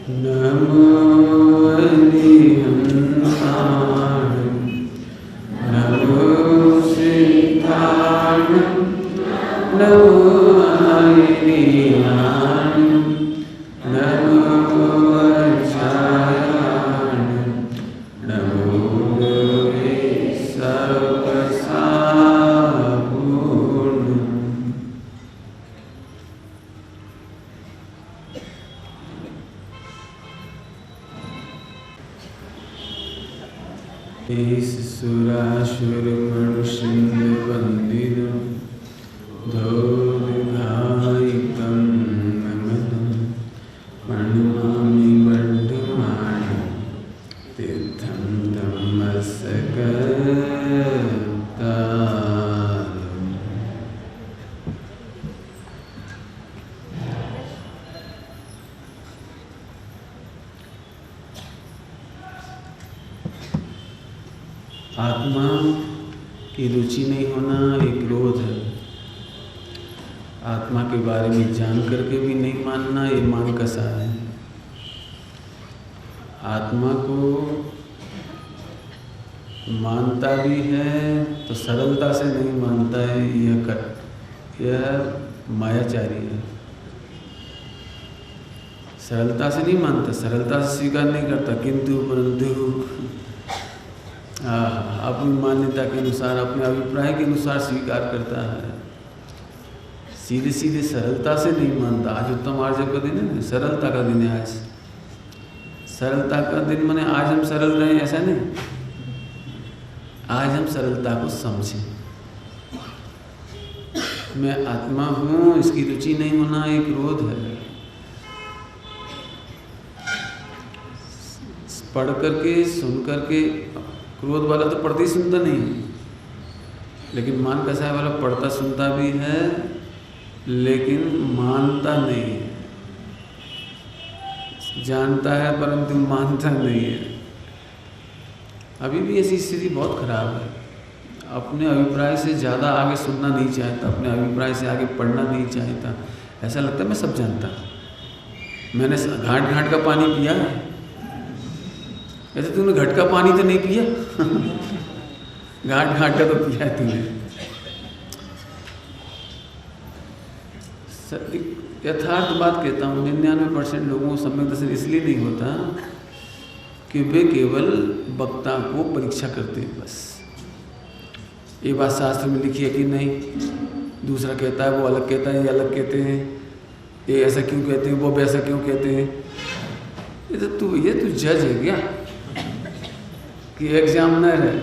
नमो अरिहन्ताय नमो सीताय नमो अरिहन्ताय नमो अक्षयाय नमो सर्वसापूर्ण। ईश सुरासुर मनुष्य वंदिनो धोधायितं नमनं प्रणमामि वर्धमानं तीर्थं धम्मस्सकतारम्। आत्मा की रुचि नहीं होना एक क्रोध है। आत्मा के बारे में जान करके भी नहीं मानना ये मान कसा है। आत्मा को मानता भी है तो सरलता से नहीं मानता है, यह मायाचारी है। सरलता से नहीं मानता, सरलता से स्वीकार नहीं करता, किंतु परंतु अपनी मान्यता के अनुसार, अपने अभिप्राय के अनुसार स्वीकार करता है। सीधे सीधे सरलता से नहीं मानता। आज उत्तम आर्जव का दिन है, सरलता का दिन है। आज सरलता का दिन माने आज हम सरल रहे हैं ऐसा नहीं, आज हम सरलता को समझें। मैं आत्मा हूँ, इसकी रुचि नहीं होना एक क्रोध है। पढ़ करके सुन करके, क्रोध वाला तो पढ़ते ही सुनता नहीं है, लेकिन मान कसाय वाला पढ़ता सुनता भी है लेकिन मानता नहीं है। जानता है परंतु मानता नहीं है। अभी भी ऐसी स्थिति बहुत खराब है। अपने अभिप्राय से ज़्यादा आगे सुनना नहीं चाहता, अपने अभिप्राय से आगे पढ़ना नहीं चाहता। ऐसा लगता है मैं सब जानता, मैंने घाट घाट का पानी पिया है। ऐसे तूने घट का पानी तो नहीं पिया घाट घाट का तो पिया है तूने। यथार्थ बात कहता हूँ, 99% लोगों को सम्यक दर्शन इसलिए नहीं होता कि वे केवल वक्ता को परीक्षा करते हैं। बस ये बात शास्त्र में लिखी है कि नहीं, दूसरा कहता है वो अलग कहता है, ये अलग कहते हैं, ये ऐसा क्यों कहते हैं, वो वैसा क्यों कहते हैं। ये तू जज है क्या कि एग्जामिनर है?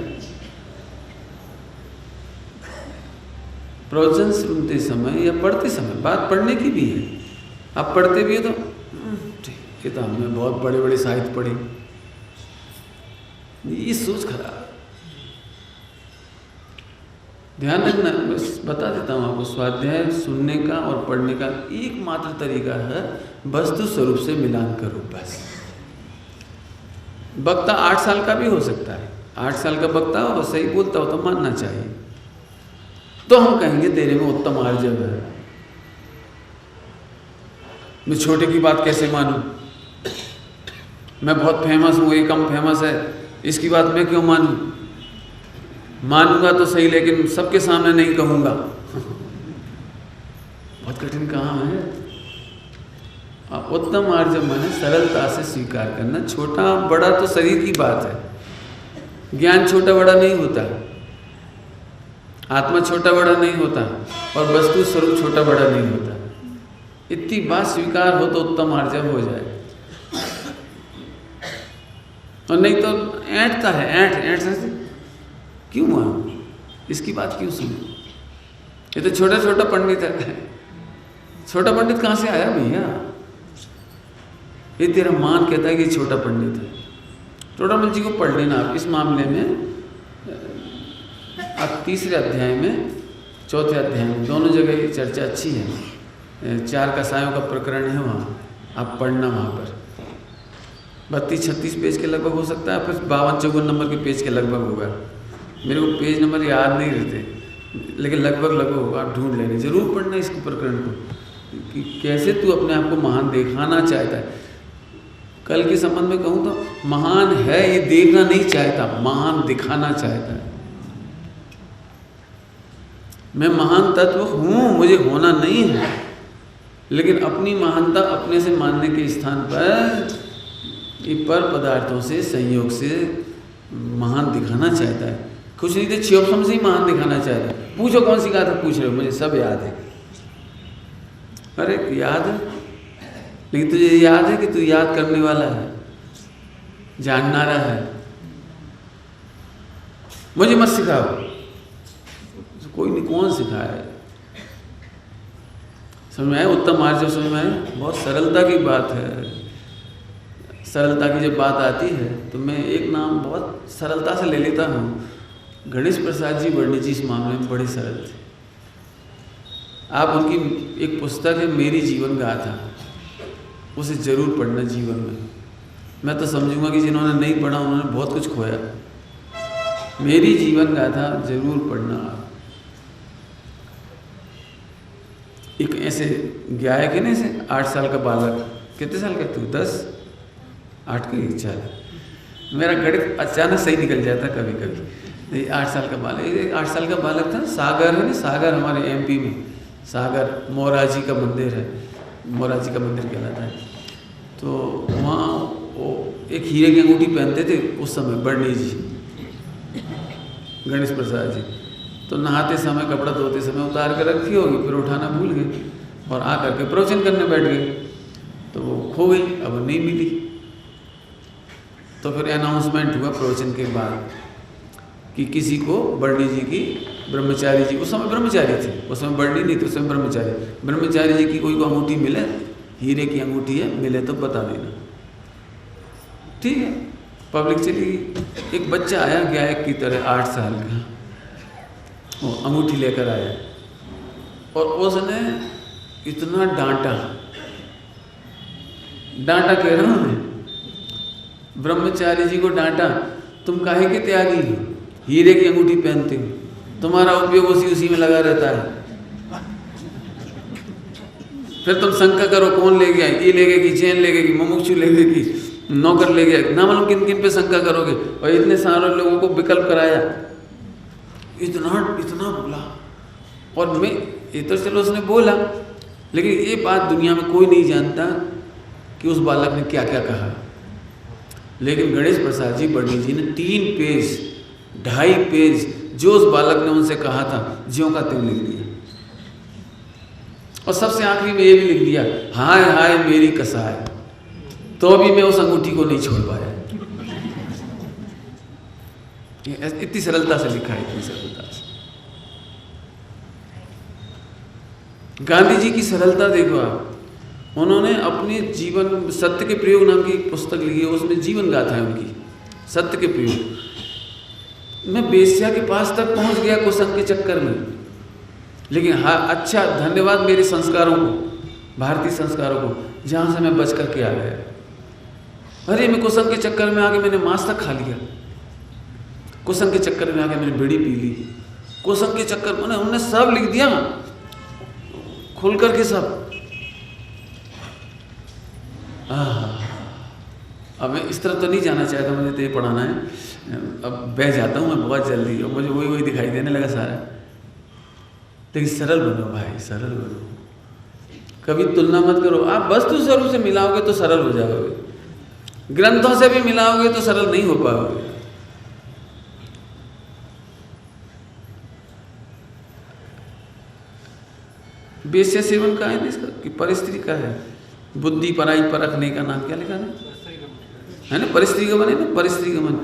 प्रवचन सुनते समय या पढ़ते समय, बात पढ़ने की भी है। आप पढ़ते भी है तो ठीक, तो हमने बहुत बड़े बड़े साहित्य पढ़े, ये सोच खराब। ध्यान रखना, बस बता देता हूँ आपको, स्वाध्याय सुनने का और पढ़ने का एकमात्र तरीका है वस्तु स्वरूप से मिलान करो। बस वक्ता 8 साल का भी हो सकता है, 8 साल का वक्ता हो, सही बोलता हो तो मानना चाहिए, तो हम कहेंगे तेरे में उत्तम आर्जव है। मैं छोटे की बात कैसे मानूं? मैं बहुत फेमस हूँ, ये कम फेमस है, इसकी बात मैं क्यों मानूं? मानूंगा तो सही, लेकिन सबके सामने नहीं कहूँगा। बहुत कठिन काम है। उत्तम आर्जव माने सरलता से स्वीकार करना। छोटा बड़ा तो शरीर की बात है, ज्ञान छोटा बड़ा नहीं होता, आत्मा छोटा बड़ा नहीं होता, और वस्तु स्वरूप छोटा बड़ा नहीं होता। इतनी बात स्वीकार हो तो उत्तम आर्जव हो जाए, और नहीं तो ऐंठता है। ऐंठ से क्यों मानो, इसकी बात क्यों सुनो? ये तो छोटा छोटा पंडित है। छोटा पंडित कहाँ से आया भैया? ये तेरा मान कहता है कि छोटा पंडित है। टोडामल जी को पढ़ लेना आप इस मामले में। अब 3रे अध्याय में, 4थे अध्याय में, दोनों जगह की चर्चा अच्छी है। 4 कसायों का प्रकरण है वहाँ, आप पढ़ना वहाँ पर। 32-36 पेज के लगभग हो सकता है, फिर 52-54 नंबर के पेज के लगभग होगा। मेरे को पेज नंबर याद नहीं रहते, लेकिन लगभग होगा। आप ढूंढ लेंगे, जरूर पढ़ना इस प्रकरण को कि कैसे तू अपने आप को महान दिखाना चाहता है। कल के संबंध में कहूँ तो महान है ये देखना नहीं चाहता, महान दिखाना चाहता है। मैं महान तत्व हूँ, मुझे होना नहीं है, लेकिन अपनी महानता अपने से मानने के स्थान पर ये पर पदार्थों से संयोग से महान दिखाना चाहता है। कुछ नहीं तो छियोपम से ही महान दिखाना चाहता है। पूछो कौन सी गाथा पूछ रहे हो, मुझे सब याद है। अरे याद है, लेकिन तुझे याद है कि तू याद करने वाला है, जाननारा है। मुझे मत सिखाओ, कोई नहीं, कौन सिखाए। समझ में आए उत्तम मार्ग जब समझ में आए, बहुत सरलता की बात है। सरलता की जब बात आती है तो मैं एक नाम बहुत सरलता से ले लेता हूँ। गणेश प्रसाद जी वर्णी जी इस मामले में बड़े सरल थे। आप उनकी एक पुस्तक है मेरी जीवन गाथा, उसे जरूर पढ़ना जीवन में। मैं तो समझूंगा कि जिन्होंने नहीं पढ़ा उन्होंने बहुत कुछ खोया। मेरी जीवन गाथा जरूर पढ़ना आप। एक ऐसे गायक है ना, ऐसे 8 साल का बालक, कितने साल का तू? 10, 8 की 4। मेरा गणित अचानक सही निकल जाता कभी कभी। 8 साल का बालक, 8 साल का बालक था। सागर है ना, सागर हमारे MP में, सागर मोराजी का मंदिर है, मोराजी का मंदिर कहलाता है। तो वहाँ वो एक हीरे की अंगूठी पहनते थे उस समय वर्णी जी, गणेश प्रसाद जी। तो नहाते समय, कपड़ा धोते समय उतार कर रखी होगी, फिर उठाना भूल गए और आ करके प्रवचन करने बैठ गए। तो वो खो गई, अब वो नहीं मिली। तो फिर अनाउंसमेंट हुआ प्रवचन के बाद कि किसी को वर्णी जी की, ब्रह्मचारी जी, उस समय ब्रह्मचारी थे, उस समय वर्णी नहीं थे, उस समय ब्रह्मचारी जी की कोई को अंगूठी मिले, हीरे की अंगूठी है, मिले तो बता देना। ठीक है, पब्लिक चली गई। एक बच्चा आया गायक की तरह, 8 साल का, वो अंगूठी लेकर आया और उसने इतना डांटा कह रहा हूँ मैं, ब्रह्मचारी जी को डांटा, तुम काहे के त्यागी हो, हीरे की अंगूठी पहनते हो, तुम्हारा उपयोग उसी में लगा रहता है। फिर तुम शंका करो कौन ले गया, ये ले गया कि चैन ले गया कि मुमुक्षु ले गया कि नौकर ले गया, ना मालूम किन किन पे शंका करोगे। और इतने सारे लोगों को विकल्प कराया, इतना बोला। और मैं ये तो चलो उसने बोला, लेकिन ये बात दुनिया में कोई नहीं जानता कि उस बालक ने क्या क्या कहा। लेकिन गणेश प्रसाद जी वर्णी जी ने 3 पेज 2.5 पेज जो उस बालक ने उनसे कहा था ज्यों का त्यों लिख दिया। और सबसे आखिरी में ये भी लिख दिया, हाय हाय मेरी कसाय, तो भी मैं उस अंगूठी को नहीं छोड़ पाया। इतनी सरलता से लिखा है, इतनी सरलता से। गांधी जी की सरलता देखो आप, उन्होंने अपने जीवन, सत्य के प्रयोग नाम की एक पुस्तक लिखी है, उसमें जीवन गाथा है उनकी, सत्य के प्रयोग। मैं बेस्या के पास तक पहुंच गया कुसंग के चक्कर में, लेकिन हाँ अच्छा धन्यवाद मेरे संस्कारों को, भारतीय संस्कारों को, जहाँ से मैं बच करके आ गया। अरे मैं कुसंग के चक्कर में आके मैंने मांस तक खा लिया, कुसंग के चक्कर में आके मैंने बीड़ी पी ली, कुसंग के चक्कर में उन्होंने सब लिख दिया खुल करके सब। अब मैं इस तरह तो नहीं जाना चाहता, मुझे तो ये पढ़ाना है, अब बह जाता हूँ मैं बहुत जल्दी, और मुझे वही दिखाई देने लगा सारा। लेकिन सरल बनो भाई, सरल बनो, कभी तुलना मत करो। आप वस्तु स्वरूप से मिलाओगे तो सरल हो जाओगे, ग्रंथों से भी मिलाओगे तो सरल नहीं हो पाओगे। वेश्या सेवन का है ना इसका, कि परिस्त्री का है, बुद्धि पराई परखने का नाम क्या लिखा है ना, परिस्त्री गमन है ना, परिस्त्री गमन,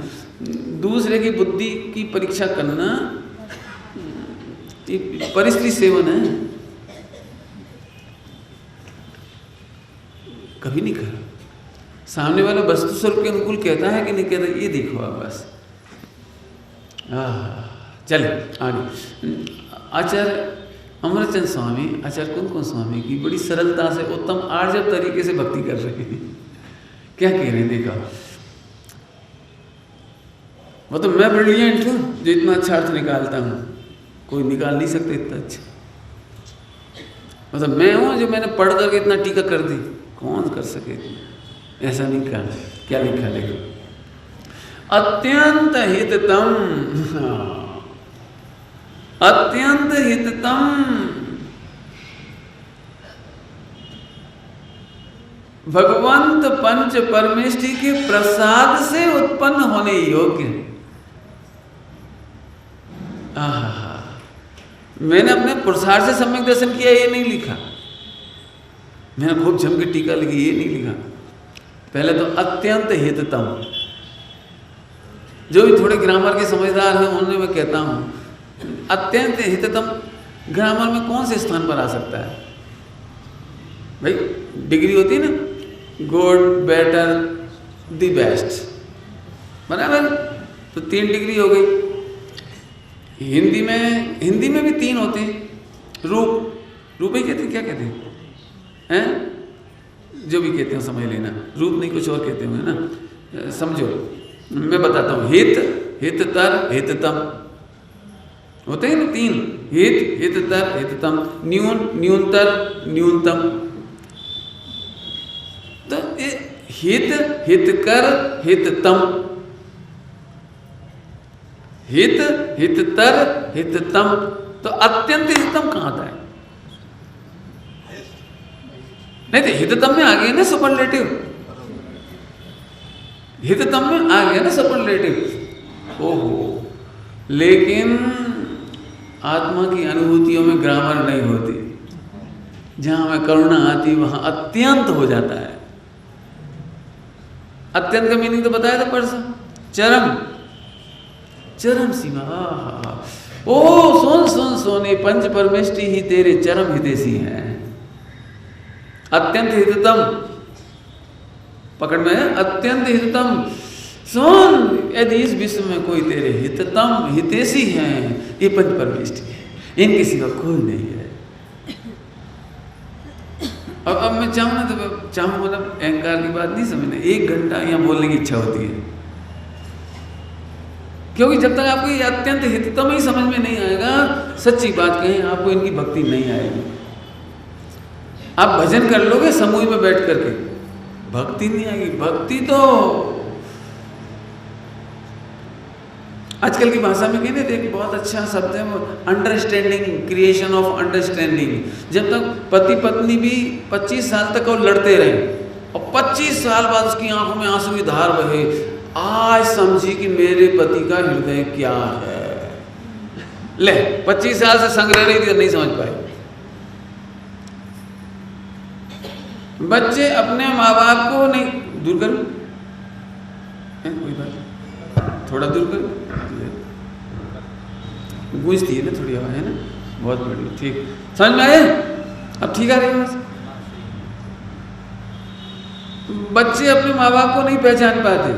दूसरे की बुद्धि की परीक्षा करना, ये परिस्त्री सेवन है। कभी नहीं कहा। सामने वाला वस्तु स्वरूप के अनुकूल कहता है कि नहीं कहता, ये देखो आप बस। चले आगे। आचार्य अमरचंद स्वामी, आचार्य कुमकुम स्वामी की बड़ी सरलता से उत्तम आर्जव तरीके से भक्ति कर रहे हैं। क्या कह रहे हैं देखा, मतलब मैं ब्रिलियंट हूँ जो इतना अच्छा अर्थ निकालता हूँ, कोई निकाल नहीं सकते इतना अच्छा। मतलब मैं हूँ जो मैंने पढ़ करके इतना टीका कर दी, कौन कर सके। ऐसा नहीं कहा। क्या लिखा देखो, अत्यंत हिततम, अत्यंत हिततम, भगवंत पंच परमेष्टि के प्रसाद से उत्पन्न होने योग्य। आहा, मैंने अपने पुरुषार्थ से सम्यक दर्शन किया ये नहीं लिखा, मैंने खूब जम के टीका लिखी ये नहीं लिखा। पहले तो अत्यंत हिततम, जो भी थोड़े ग्रामर के समझदार हैं उन्हें मैं कहता हूं अत्यंत हिततम ग्रामर में कौन से स्थान पर आ सकता है भाई? डिग्री होती है ना, गुड, बेटर, द बेस्ट, बराबर, तो 3 डिग्री हो गई। हिंदी में भी 3 होते हैं। रूप ही कहते हैं, क्या कहते हैं? जो भी कहते हैं समझ लेना, रूप नहीं कुछ और कहते होंगे ना, समझो। मैं बताता हूँ, हित, हिततर, हिततम होते हैं ना 3, हित, हिततर, हिततम, न्यून, न्यूनतर, न्यूनतम। तो हित, हितकर, हिततम, हित, हिततर, हिततम, तो अत्यंत हिततम कहाँ आता है? नहीं तो हिततम में आ गया ना सुपरलेटिव, हिततम में आ गया ना सुपरलेटिव। ओहो, लेकिन आत्मा की अनुभूतियों में ग्रामर नहीं होती। जहां में करुणा आती वहां अत्यंत हो जाता है। अत्यंत का मीनिंग तो बताया था परसों, चरम, चरम सीमा। ओ सुन सुन सुन, ये पंच परमेष्टि ही तेरे चरम हितेशी हैं। अत्यंत हिततम पकड़ में है, अत्यंत हिततम। सुन, यदि इस विश्व में कोई तेरे हिततम हितेशी हैं, ये पंच परमेष्टि है, इनके सिवा कोई नहीं है। अब मैं चाहूँ ना तो चाहूँ, मतलब अहंकार की बात नहीं समझना, 1 घंटा यहाँ बोलने की इच्छा होती है, क्योंकि जब तक आपको ये अत्यंत हिततम ही समझ में नहीं आएगा, सच्ची बात कहें, आपको इनकी भक्ति नहीं आएगी। आप भजन कर लोगे समूह में बैठ करके, भक्ति नहीं आएगी। भक्ति तो आजकल की भाषा में कहने थे, एक बहुत अच्छा शब्द है अंडरस्टैंडिंग, क्रिएशन ऑफ अंडरस्टैंडिंग। जब तक पति पत्नी भी 25 साल तक वो लड़ते रहे और 25 साल बाद उसकी आंखों में आंसू की धार बहे, आज समझी कि मेरे पति का हृदय क्या है। ले 25 साल से संग रह रही थी, नहीं समझ पाई। बच्चे अपने माँ बाप को नहीं, दूर करो, कोई बात, थोड़ा दूर करो, गूंजती है ना थोड़ी आवाज, है ना, बहुत बढ़िया, ठीक, समझ में आए? अब ठीक आ रही है। बच्चे अपने माँ बाप को नहीं पहचान पाते,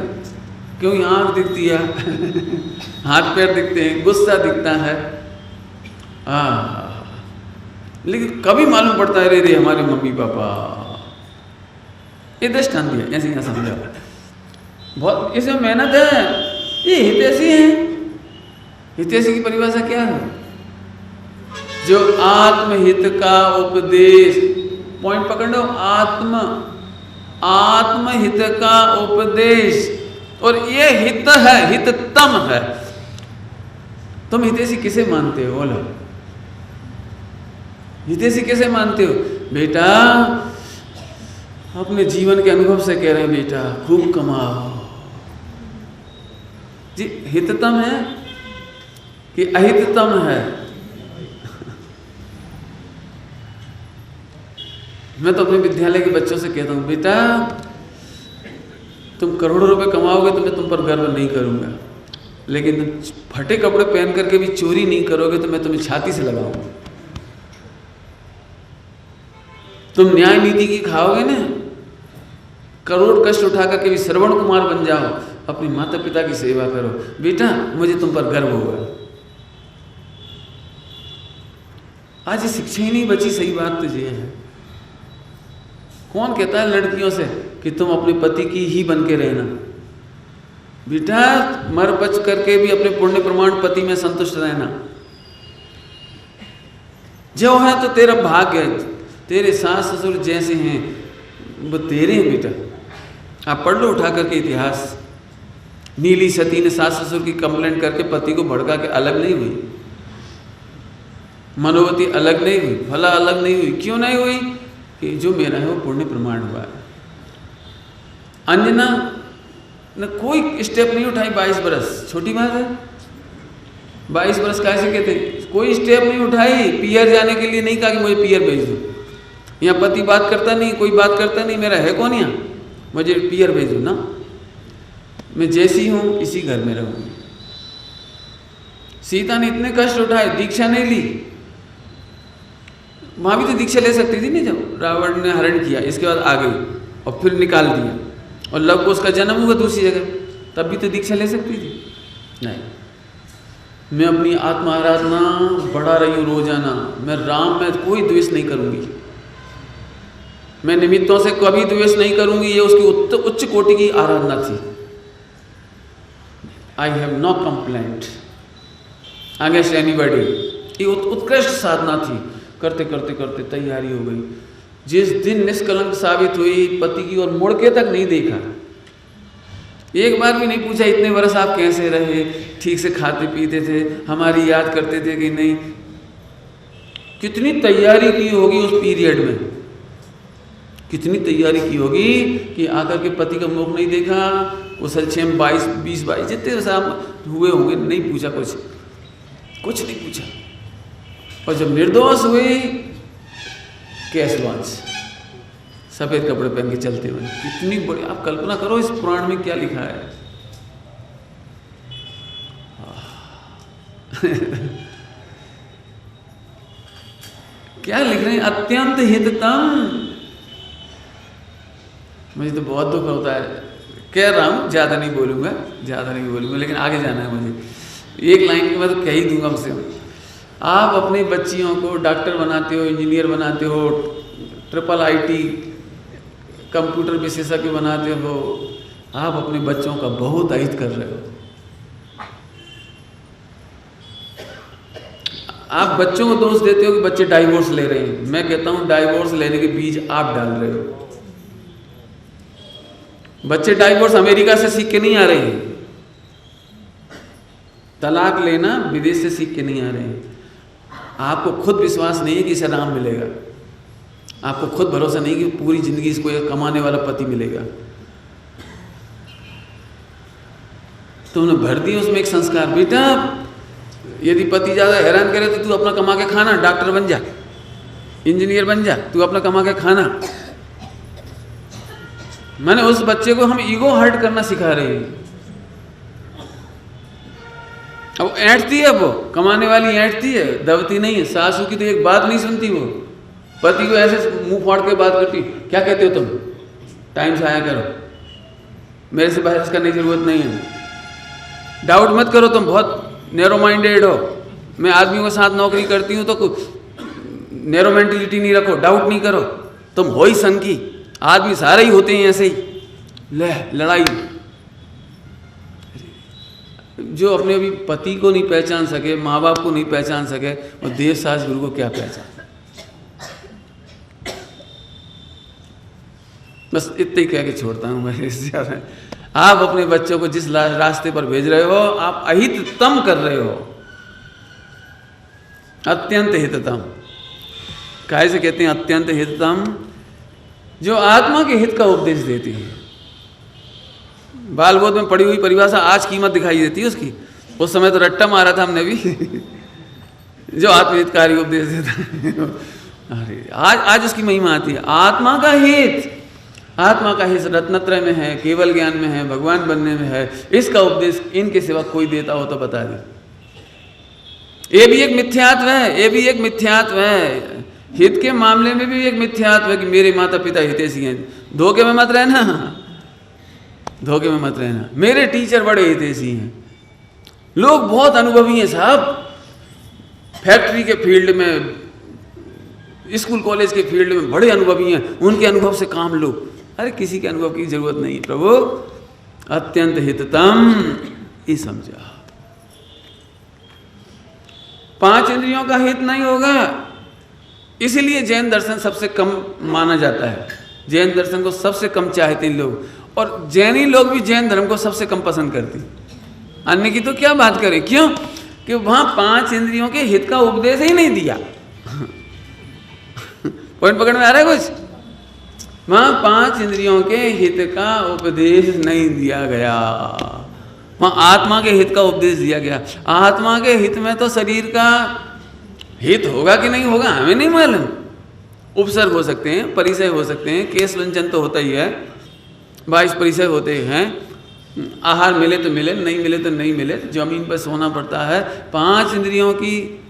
क्योंकि आँख दिखती है हाथ पैर दिखते हैं, गुस्सा दिखता है, लेकिन कभी मालूम पड़ता है रे हमारे मम्मी पापा। ये दृष्टांत दिया, ऐसे यहाँ समझा, बहुत इसमें मेहनत है। ये हितैषी है। हितैषी की परिभाषा क्या है? जो आत्महित का उपदेश, पॉइंट पकड़ लो, आत्महित का उपदेश, और ये हित है, हिततम है। तुम हितैषी किसे मानते हो? बोलो, हितैषी किसे मानते हो? बेटा अपने जीवन के अनुभव से कह रहे हैं, बेटा खूब कमाओ जी। हिततम है कि अहिततम है? मैं तो अपने विद्यालय के बच्चों से कहता हूँ, बेटा तुम करोड़ों रुपए कमाओगे तो मैं तुम पर गर्व नहीं करूँगा, लेकिन तुम फटे कपड़े पहन करके भी चोरी नहीं करोगे तो मैं तुम्हें छाती से लगाऊंगा। तुम न्याय नीति की खाओगे ना, करोड़ कष्ट उठा करके भी श्रवण कुमार बन जाओ, अपने माता पिता की सेवा करो, बेटा मुझे तुम पर गर्व होगा। आज ये शिक्षा ही नहीं बची, सही बात तो ये है। कौन कहता है लड़कियों से कि तुम अपने पति की ही बन के रहना? बेटा मर बच करके भी अपने पुण्य प्रमाण पति में संतुष्ट रहना। जो है तो तेरा भाग्य है, तेरे सास ससुर जैसे हैं वो तेरे हैं बेटा, आप पढ़ लो उठा करके इतिहास। नीली सती ने सास ससुर की कंप्लेंट करके पति को भड़का के अलग नहीं हुई, मनोवती अलग नहीं हुई, फला अलग नहीं हुई। क्यों नहीं हुई? कि जो मेरा है वो पुण्य प्रमाण हुआ है। अंजना ने कोई स्टेप नहीं उठाई, 22 बरस, छोटी बात है। 22 बरस कैसे कहते, कोई स्टेप नहीं उठाई। पियर जाने के लिए नहीं कहा कि मुझे पियर भेज दो। यहाँ पति बात करता नहीं, कोई बात करता नहीं, मेरा है कौन यहाँ, मुझे पियर भेजो ना, मैं जैसी हूँ इसी घर में रहूँगी। सीता ने इतने कष्ट उठाए, दीक्षा नहीं ली। वहाँ भी तो दीक्षा ले सकती थी नहीं, जब रावण ने हरण किया इसके बाद आ गई और फिर निकाल दिया और लव को उसका जन्म हुआ दूसरी जगह, तब भी तो दीक्षा ले सकती थी। नहीं, मैं अपनी आत्मा आराधना बढ़ा रही हूँ रोजाना। मैं राम में कोई द्वेष नहीं करूँगी, मैं निमित्तों से कभी द्वेष नहीं करूँगी। ये उसकी उच्च कोटि की आराधना थी। I have no complaint against anybody. ये उत्कृष्ट साधना थी। करते करते करते तैयारी हो गई। जिस दिन निष्कलंक साबित हुई, पति की ओर मुड़ के तक नहीं देखा, एक बार भी नहीं पूछा इतने वर्ष आप कैसे रहे, ठीक से खाते पीते थे, हमारी याद करते थे कि नहीं। कितनी तैयारी की होगी उस पीरियड में, कितनी तैयारी की होगी कि आकर के पति का मुख नहीं देखा। उसल 20-22 जितने साहब हुए होंगे, नहीं पूछा, कुछ नहीं पूछा। और जब निर्दोष हुए, कैश लॉन्च, सफेद कपड़े पहन के चलते हुए, कितनी बड़ी, आप कल्पना करो इस पुराण में क्या लिखा है। क्या लिख रहे हैं, अत्यंत हिततम। मुझे तो बहुत दुख होता है, कह रहा हूँ, ज़्यादा नहीं बोलूँगा, लेकिन आगे जाना है मुझे। एक लाइन के बाद कह ही दूंगा मुझसे। आप अपने बच्चियों को डॉक्टर बनाते हो, इंजीनियर बनाते हो, IIIT कंप्यूटर विशेषज्ञ बनाते हो, आप अपने बच्चों का बहुत अहित कर रहे हो। आप बच्चों को दोष देते हो कि बच्चे डाइवोर्स ले रहे हैं। मैं कहता हूँ डाइवोर्स लेने के बीज आप डाल रहे हो। बच्चे डाइवोर्स अमेरिका से सीख के नहीं आ रहे हैं, तलाक लेना विदेश से सीख के नहीं आ रहे हैं। आपको खुद विश्वास नहीं है कि इसे राम मिलेगा, आपको खुद भरोसा नहीं कि पूरी जिंदगी इसको एक कमाने वाला पति मिलेगा। तुमने भर दिया उसमें एक संस्कार, बेटा यदि पति ज़्यादा हैरान करे तो तू अपना कमा के खाना, डॉक्टर बन जा, इंजीनियर बन जा, तू अपना कमा के खाना। मैंने उस बच्चे को हम ईगो हर्ट करना सिखा रहे हैं। अब ऐंठती है, वो कमाने वाली ऐंठती है, दबती नहीं है। सासू की तो एक बात नहीं सुनती, वो पति को ऐसे मुंह फाड़ के बात करती, क्या कहते हो तुम, टाइम से आया करो, मेरे से बहस करने की जरूरत नहीं है। डाउट मत करो, तुम बहुत नैरो माइंडेड हो। मैं आदमियों के साथ नौकरी करती हूँ तो नैरो मेंटलिटी नहीं रखो, डाउट नहीं करो, तुम हो ही सन की। आदमी सारे ही होते हैं ऐसे ही, लड़ाई। जो अपने अभी पति को नहीं पहचान सके, माँ बाप को नहीं पहचान सके, और देव सास गुरु को क्या पहचान। बस इतना ही कह के छोड़ता हूँ मैं। आप अपने बच्चों को जिस रास्ते पर भेज रहे हो, आप अहिततम कर रहे हो, अत्यंत हिततम। काहे से कहते हैं अत्यंत हिततम? जो आत्मा के हित का उपदेश देती है। बाल बोध में पड़ी हुई परिभाषा आज कीमत दिखाई देती है उसकी, उस समय तो रट्टा मारा था हमने भी। जो आत्महितकारी उपदेश देता है, अरे आज उसकी महिमा आती है। आत्मा का हित, आत्मा का हित रत्नत्रय में है, केवल ज्ञान में है, भगवान बनने में है। इसका उपदेश इनके सिवा कोई देता हो तो बता दे। ये भी एक मिथ्यात्व है, ये भी एक मिथ्यात्व है। हित के मामले में भी एक मिथ्यात्व है कि मेरे माता पिता हितैषी हैं। धोखे में मत रहना, धोखे में मत रहना। मेरे टीचर बड़े हितैषी हैं, लोग बहुत अनुभवी हैं साहब, फैक्ट्री के फील्ड में, स्कूल कॉलेज के फील्ड में बड़े अनुभवी हैं, उनके अनुभव से काम लो। अरे किसी के अनुभव की जरूरत नहीं प्रभु, अत्यंत हिततम ये समझा। 5 इंद्रियों का हित नहीं होगा, इसीलिए जैन दर्शन सबसे कम माना जाता है। जैन दर्शन को सबसे कम चाहते हैं लोग, और जैनी लोग भी जैन धर्म को सबसे कम पसंद करते हैं, अन्य की तो क्या बात करें। क्यों? कि वहाँ 5 इंद्रियों के हित का उपदेश ही नहीं दिया। पॉइंट पकड़ में आ रहा है कुछ? वहाँ 5 इंद्रियों के हित का उपदेश नहीं दिया गया, वहाँ आत्मा के हित का उपदेश दिया गया। आत्मा के हित में तो शरीर का हित होगा कि नहीं होगा हमें नहीं मालूम। उपसर्ग हो सकते हैं, परिचय हो सकते हैं, केस लंचन तो होता ही है, 22 परिचय होते हैं, आहार मिले तो मिले, नहीं मिले तो नहीं मिले, जमीन पर सोना पड़ता है। 5 इंद्रियों की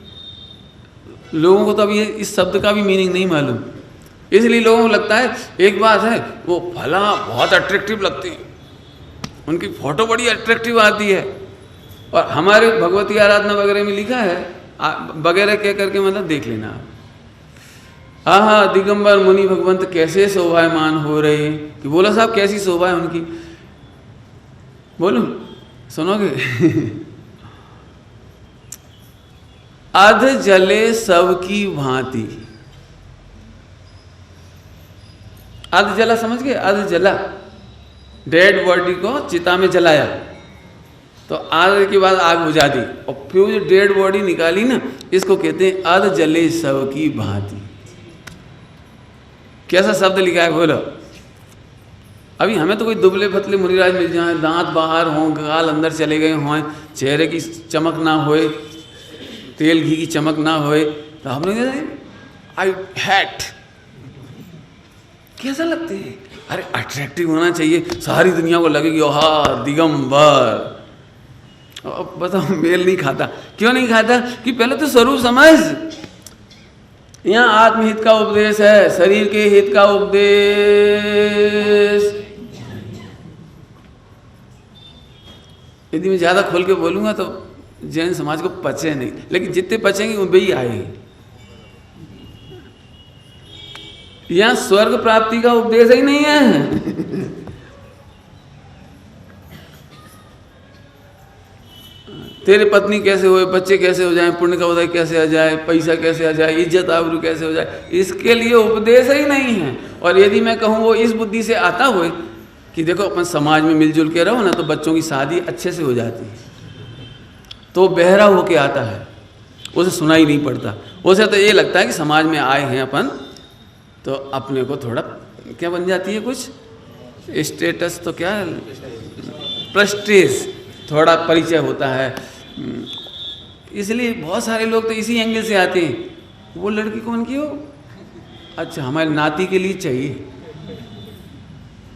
लोगों को तो अभी इस शब्द का भी मीनिंग नहीं मालूम, इसलिए लोगों को लगता है एक बात है, वो फला बहुत अट्रैक्टिव लगते हैं, उनकी फोटो बड़ी अट्रैक्टिव आती है। और हमारे भगवती आराधना वगैरह में लिखा है, वगैरह कह करके मतलब देख लेना आप, आहा दिगंबर मुनि भगवंत कैसे शोभायमान हो रहे हैं। कि बोला साहब कैसी शोभा है उनकी, बोलूं सुनोगे? अध जले सबकी भांति। अध जला समझ गए? अध जला, डेड बॉडी को चिता में जलाया तो आग के बाद आग बुझा दी और फिर जो डेड बॉडी निकाली ना, इसको कहते हैं अध जले सबकी भांति। कैसा शब्द लिखा है बोलो? अभी हमें तो कोई दुबले पतले मुनिराज मिल जाए, दांत बाहर हों, गाल अंदर चले गए हों, चेहरे की चमक ना होए, तेल घी की चमक ना होए, तो हम लोग आई हैट कैसा लगते हैं? अरे अट्रैक्टिव होना चाहिए, सारी दुनिया को लगेगी ओहा दिगंबर। अब बताओ मेल नहीं खाता। क्यों नहीं खाता? कि पहले तो स्वरूप समझ। यहाँ आत्महित का उपदेश है, शरीर के हित का उपदेश। यदि मैं ज़्यादा खोल के बोलूँगा तो जैन समाज को पचे नहीं, लेकिन जितने पचेंगे वो भी आएंगे। यहाँ स्वर्ग प्राप्ति का उपदेश ही नहीं है। तेरे पत्नी कैसे होए, बच्चे कैसे हो जाएं, पुण्य का उदय कैसे आ जाए, पैसा कैसे आ जाए, इज्जत आबरू कैसे हो जाए, इसके लिए उपदेश ही नहीं है। और यदि मैं कहूँ वो इस बुद्धि से आता हुए कि देखो अपन समाज में मिलजुल के रहो ना तो बच्चों की शादी अच्छे से हो जाती है, तो बहरा होके आता है, उसे सुना ही नहीं पड़ता। उसे तो ये लगता है कि समाज में आए हैं अपन तो अपने को थोड़ा क्या बन जाती है, कुछ स्टेटस तो क्या प्रेस्टीज, थोड़ा परिचय होता है। इसलिए बहुत सारे लोग तो इसी एंगल से आते हैं, वो लड़की कौन की हो, अच्छा हमारे नाती के लिए चाहिए।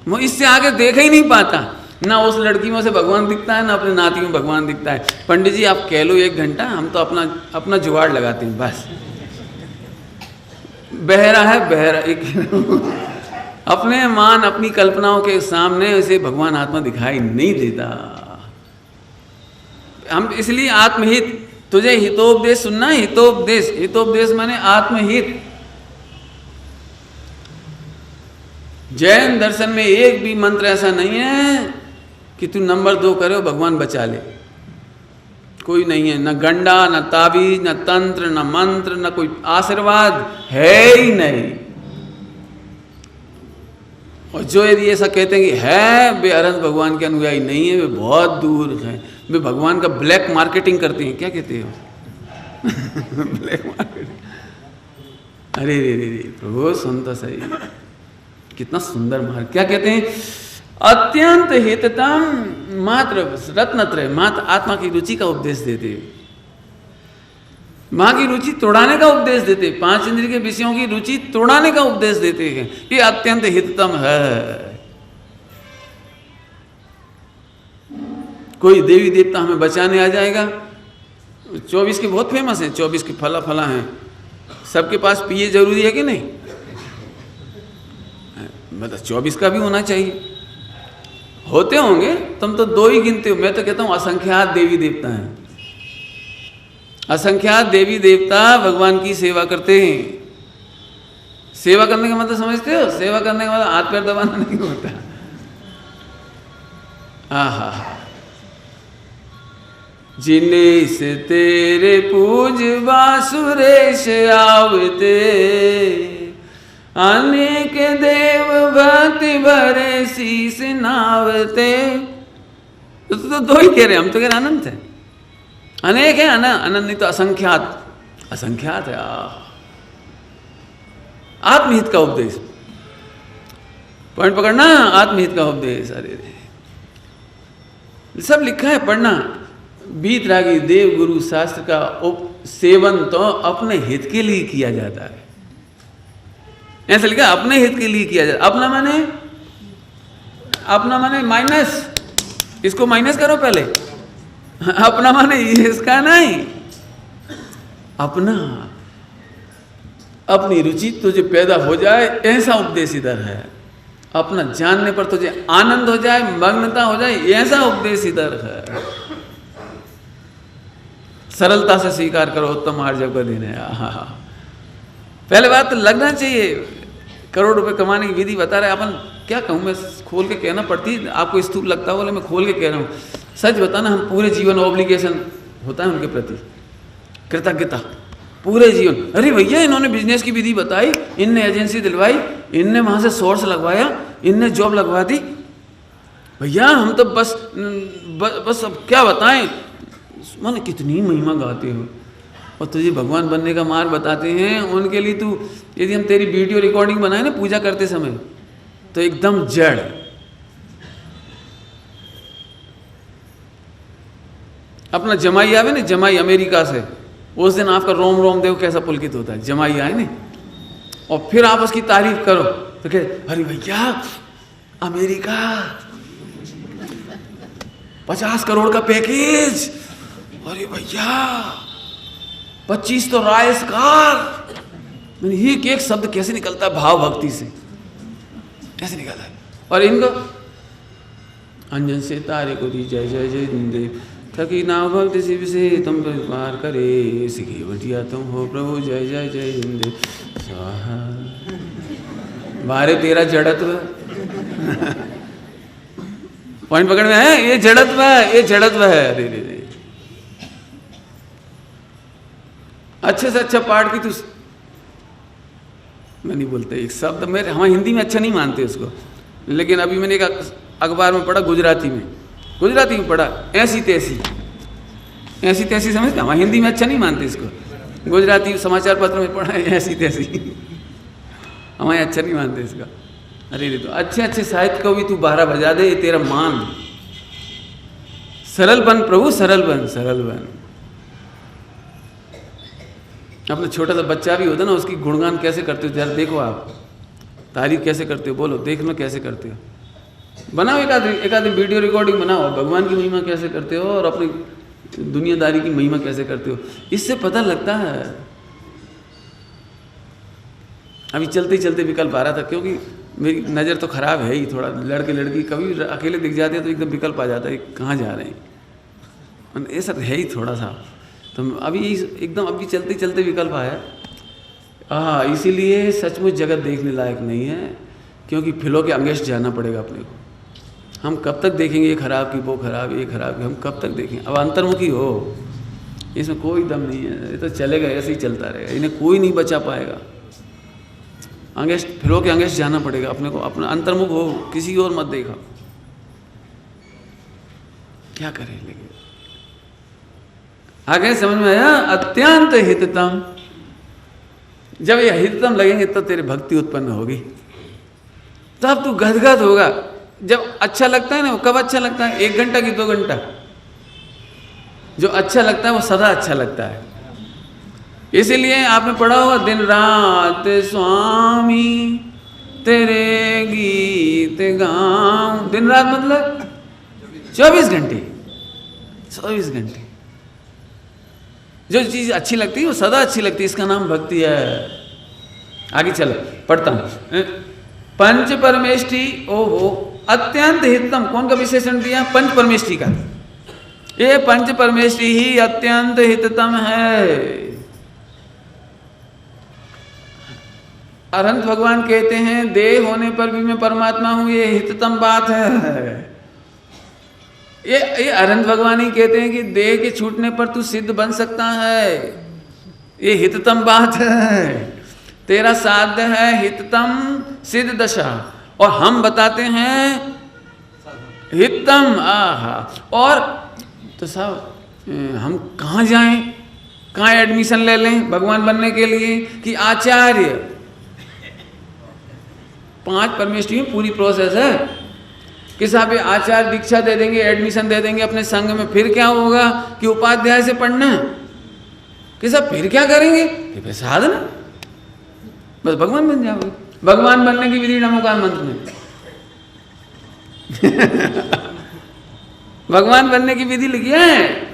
वो इससे आगे देख ही नहीं पाता, ना उस लड़की में से भगवान दिखता है ना अपने नाती में भगवान दिखता है। पंडित जी आप कह लो 1 घंटा, हम तो अपना जुगाड़ लगाते हैं बस। बहरा है बहरा, एक अपने मान अपनी कल्पनाओं के सामने उसे भगवान आत्मा दिखाई नहीं देता। हम इसलिए आत्महित, तुझे हितोपदेश सुनना है, हितोपदेश, हितोपदेश माने आत्महित। जैन दर्शन में एक भी मंत्र ऐसा नहीं है कि तू नंबर 2 करो भगवान बचा ले, कोई नहीं है। न गंडा, न ताबीज, न तंत्र, न मंत्र, न कोई आशीर्वाद है ही नहीं। और जो यदि ऐसा कहते हैं कि है, वे अनंत भगवान के अनुयायी नहीं है, वे बहुत दूर हैं, वे भगवान का ब्लैक मार्केटिंग करते हैं। क्या कहते हो? Black marketing. अरे रे रे रे प्रभु सुन तो सही, कितना सुंदर मार्ग। क्या कहते हैं? अत्यंत हिततम मात्र रत्नत्रय, मात्र आत्मा की रुचि का उपदेश देते, माँ की रुचि तोड़ाने का उपदेश देते, 5 इंद्रिय के विषयों की रुचि तोड़ाने का उपदेश देते हैं। ये अत्यंत हिततम है। कोई देवी देवता हमें बचाने आ जाएगा, 24 के बहुत फेमस हैं, 24 के फला फला हैं, सबके पास पिए जरूरी है कि नहीं? मतलब 24 का भी होना चाहिए, होते होंगे, तुम तो 2 ही गिनते हो। मैं तो कहता हूँ असंख्यात देवी देवता हैं, असंख्यात देवी देवता भगवान की सेवा करते हैं। सेवा करने का मतलब समझते हो? सेवा करने का मतलब हाथ पैर दबाना नहीं होता। आहा, जिनेस तेरे पूज बासुरेश आवते, अनेक देव भक्ति भरे शीस नावते। तो दो ही कह रहे, हम तो कह रहे अनंत है, अनेक है, अनंत नहीं तो असंख्यात, असंख्यात है। आत्महित का उपदेश, पॉइंट पकड़ना, आत्महित का उपदेश। अरे सब लिखा है, पढ़ना। वीतरागी देव गुरु शास्त्र का सेवन तो अपने हित के लिए किया जाता है, ऐसा लिखा, अपने हित के लिए किया जाता है। अपना माने माइनस, इसको माइनस करो पहले। अपना माने इसका नहीं, अपना, अपनी रुचि तुझे पैदा हो जाए, ऐसा उपदेश इधर है। अपना जानने पर तुझे आनंद हो जाए, मग्नता हो जाए, ऐसा उपदेश इधर है। सरलता से स्वीकार करो, उत्तम आर्जव का दिन है। पहले बात तो लगना चाहिए। करोड़ रुपए कमाने की विधि बता रहे, अपन क्या कहूँ, मैं खोल के कहना पड़ती, आपको स्तूप लगता हो बोले, मैं खोल के कह रहा हूँ। सच बताना, हम पूरे जीवन ऑब्लिगेशन होता है उनके प्रति, कृतज्ञता पूरे जीवन। अरे भैया, इन्होंने बिजनेस की विधि बताई, इनने एजेंसी दिलवाई, इनने वहाँ से सोर्स लगवाया, इनने जॉब लगवा दी। भैया हम तो बस अब क्या बताएं, माने कितनी महिमा गाते हो, और तुझे भगवान बनने का मार्ग बताते हैं। उनके लिए तू, यदि हम तेरी वीडियो रिकॉर्डिंग बनाए ना पूजा करते समय, तो एकदम जड़। अपना जमाई आवे ना, जमाई अमेरिका से, उस दिन आपका रोम रोम देखो कैसा पुलकित होता है। जमाई आए ना, और फिर आप उसकी तारीफ करो तो कहे, अरे भैया अमेरिका 50 करोड़ का पैकेज, अरे भैया 25 तो राइस कार। मैंने ये एक शब्द कैसे निकलता है भाव भक्ति से, कैसे निकलता है। और इनको अंजन से तारे को दी जय जय जय देव, थकी नाव भक्ति शिव से तुम पार करे, सिखी बटिया तुम हो प्रभु जय जय जय देव स्वाहा। बारे तेरा जड़त्व पॉइंट पकड़ में है, ये जड़त्व है, ये जड़त्व है। अरे रे अच्छे से अच्छा पाठ की तू, मैं नहीं बोलता एक शब्द, मेरे हम हिंदी में अच्छा नहीं मानते उसको, लेकिन अभी मैंने एक अखबार में पढ़ा, गुजराती में पढ़ा, ऐसी तैसी समझते, हम हिंदी में अच्छा नहीं मानते इसको। गुजराती समाचार पत्र में पढ़ा, ऐसी तैसी, हमारे अच्छा नहीं मानते इसका। अरे रे, तो अच्छे साहित्य को भी तू 12 बजा दे, ये तेरा मान। सरल बन प्रभु, सरल बन। अपना छोटा सा बच्चा भी होता ना, उसकी गुणगान कैसे करते हो यार, देखो आप तारीफ कैसे करते हो, बोलो देखना कैसे करते हो। बनाओ एक आधी वीडियो रिकॉर्डिंग बनाओ, भगवान की महिमा कैसे करते हो और अपनी दुनियादारी की महिमा कैसे करते हो, इससे पता लगता है। अभी चलते विकल्प आ रहा था, क्योंकि मेरी नज़र तो ख़राब है ही थोड़ा, लड़के लड़की कभी अकेले दिख जाते हैं तो एकदम विकल्प आ जाता है, कहाँ जा रहे हैं, ये सब है ही थोड़ा सा। तो अभी एकदम अभी चलते विकल्प आया। इसीलिए सचमुच जगत देखने लायक नहीं है, क्योंकि फिलों के अंगेष्ट जाना पड़ेगा अपने को। हम कब तक देखेंगे ये खराब की वो खराब, ये खराब की, हम कब तक देखेंगे। अब अंतर्मुखी हो, इसमें कोई दम नहीं है, ये तो चलेगा, ऐसे ही चलता रहेगा, इन्हें कोई नहीं बचा पाएगा। अंगेष्ट, फिलों के अंगेष्ट जाना पड़ेगा अपने को, अपना अंतर्मुख हो, किसी और मत देखा। क्या करें, लेकिन आगे समझ में आया, अत्यंत हिततम। जब ये हिततम लगेंगे तब तेरी भक्ति उत्पन्न होगी, तब तू गदगद होगा। जब अच्छा लगता है ना, वो कब अच्छा लगता है, 1 घंटा कि 2 घंटा। जो अच्छा लगता है वो सदा अच्छा लगता है। इसीलिए आपने पढ़ा होगा, दिन रात स्वामी तेरे गीत गाऊं। दिन रात मतलब 24 घंटे, 24 घंटे। जो चीज़ अच्छी लगती है वो सदा अच्छी लगती है, इसका नाम भक्ति है। आगे चलो, पढ़ता हूँ। पंच परमेष्टि, ओहो, अत्यंत हितम, कौन का विशेषण दिया, पंच परमेष्टि का। ये पंच परमेष्टि ही अत्यंत हिततम है। अरहंत भगवान कहते हैं, देह होने पर भी मैं परमात्मा हूँ, ये हिततम बात है। ये अरहंत भगवान ही कहते हैं कि देह के छूटने पर तू सिद्ध बन सकता है, ये हिततम बात है। तेरा साध्य है हिततम सिद्ध दशा, और हम बताते हैं हितम। आहा, और तो साहब हम कहाँ जाएं, कहाँ एडमिशन ले लें भगवान बनने के लिए? कि आचार्य 5 परमेष्टि में पूरी प्रोसेस है कि साहब ये आचार्य दीक्षा दे देंगे, एडमिशन दे देंगे अपने संघ में, फिर क्या होगा कि उपाध्याय से पढ़ना है कि साहब फिर क्या करेंगे कि फिर साधना, बस भगवान बन जाओगे। भगवान बनने की विधि नमोकार मंत्र में भगवान बनने की विधि लिखी है।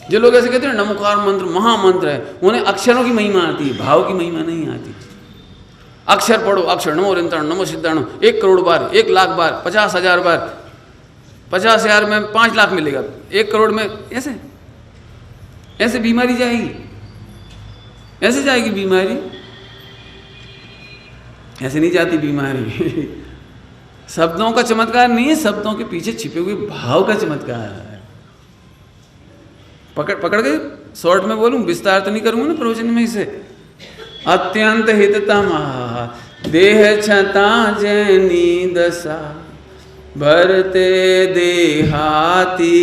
जो लोग ऐसे कहते हैं नमोकार मंत्र महामंत्र है, उन्हें अक्षरों की महिमा आती है, भाव की महिमा नहीं आती। अक्षर पढ़ो, अक्षर नमो निरंतर नमो सिद्धाणु 1 करोड़ बार, 1 लाख बार, 50,000 बार, 50,000 में 5 लाख मिलेगा, 1 करोड़ में ऐसे ऐसे बीमारी जाएगी, ऐसे जाएगी बीमारी, ऐसे नहीं जाती बीमारी। शब्दों का चमत्कार नहीं है, शब्दों के पीछे छिपे हुए भाव का चमत्कार है। पकड़ गए? शॉर्ट में बोलूं, विस्तार तो नहीं करूंगा ना प्रवचन में इसे। अत्यंत हिततम देह छता जैनी दशा भरते देहाती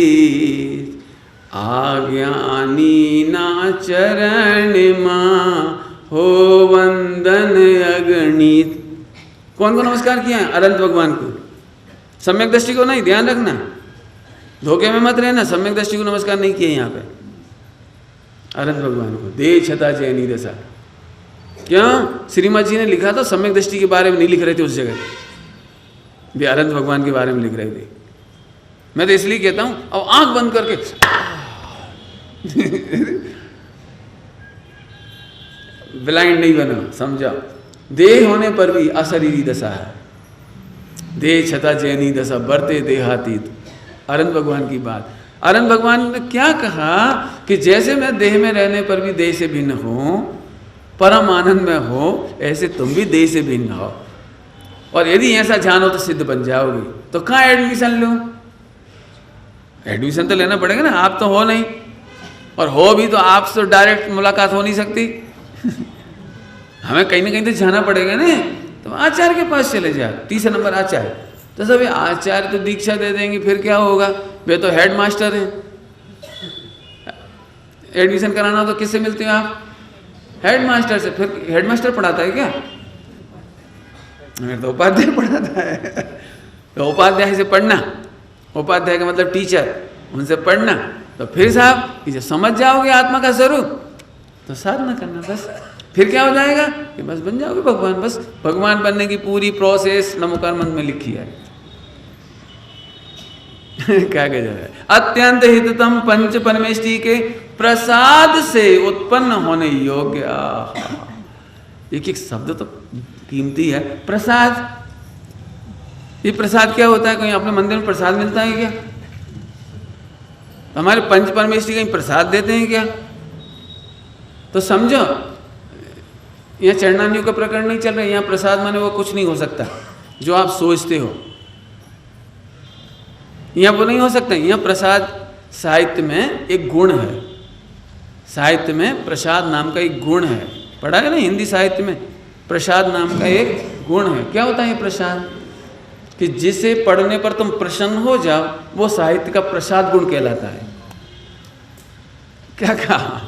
आज्ञानी ना चरण मां हो वंदन अगणित। कौन को नमस्कार किया है? अनंत भगवान को। सम्यक दृष्टि को नहीं, ध्यान रखना, धोखे में मत रहना। सम्यक दृष्टि को नमस्कार नहीं किया यहाँ पे, अनंत भगवान को। देह छता जैनी दशा। क्यों? श्रीमद जी ने लिखा था सम्यक दृष्टि के बारे में नहीं लिख रहे थे उस जगह, वे अनंत भगवान के बारे में लिख रहे थे। मैं तो इसलिए कहता हूं अब आंख बंद करके ब्लाइंड नहीं बना, समझा? देह होने पर भी अशरीरी दशा है। देह छता जैनी दशा बढ़ते देहातीत। अनंत भगवान की बात। अनंत भगवान ने क्या कहा कि जैसे मैं देह में रहने पर भी देह से भिन्न हूं, परम आनंद में हो, ऐसे तुम भी देह से भिन्न हो। और यदि ऐसा जानो तो सिद्ध बन जाओगे। तो कहाँ एडमिशन लो? एडमिशन तो लेना पड़ेगा ना, आप तो हो नहीं, और हो भी तो आपसे तो डायरेक्ट मुलाकात हो नहीं सकती। हमें कहीं ना कहीं तो जाना पड़ेगा ना। तो आचार्य के पास चले जाओ, 30 नंबर आचार्य। तो सब आचार्य तो दीक्षा दे देंगे, फिर क्या होगा? वे तो हेड मास्टर हैं। एडमिशन कराना हो तो किससे मिलते हो आप? हेड मास्टर से। फिर हेड मास्टर पढ़ाता है क्या? मेरे तो उपाध्याय पढ़ाता है। तो उपाध्याय से पढ़ना, उपाध्याय का मतलब टीचर, उनसे पढ़ना। तो फिर साहब जब समझ जाओगे आत्मा का स्वरूप तो साधना करना, बस फिर क्या हो जाएगा कि बस बन जाओगे भगवान। बस भगवान बनने की पूरी प्रोसेस नमोकार मंत्र में लिखी है। क्या कह जाए? अत्यंत हिततम पंच परमेष्टि के प्रसाद से उत्पन्न होने योग्य। एक एक शब्द तो कीमती है। प्रसाद, ये प्रसाद क्या होता है? कहीं अपने मंदिर में प्रसाद मिलता है क्या? हमारे पंच परमेष्टि कहीं प्रसाद देते हैं क्या? तो समझो, यहाँ चरणान्यों का प्रकरण नहीं चल रहा है। यहाँ प्रसाद माने वो कुछ नहीं हो सकता जो आप सोचते हो, यहाँ वो नहीं हो सकता। यहाँ प्रसाद साहित्य में एक गुण है। साहित्य में प्रसाद नाम का एक गुण है। पढ़ा है ना हिंदी साहित्य में? प्रसाद नाम का एक गुण है। क्या होता है ये प्रसाद? कि जिसे पढ़ने पर तुम प्रसन्न हो जाओ, वो साहित्य का प्रसाद गुण कहलाता है। क्या कहा?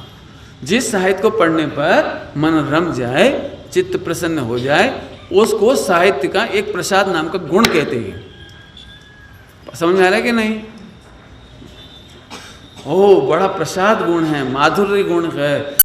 जिस साहित्य को पढ़ने पर मन रम जाए, चित्त प्रसन्न हो जाए, उसको साहित्य का एक प्रसाद नाम का गुण कहते हैं। समझ में आ रहा है कि नहीं? ओ बड़ा प्रसाद गुण है, माधुर्य गुण है।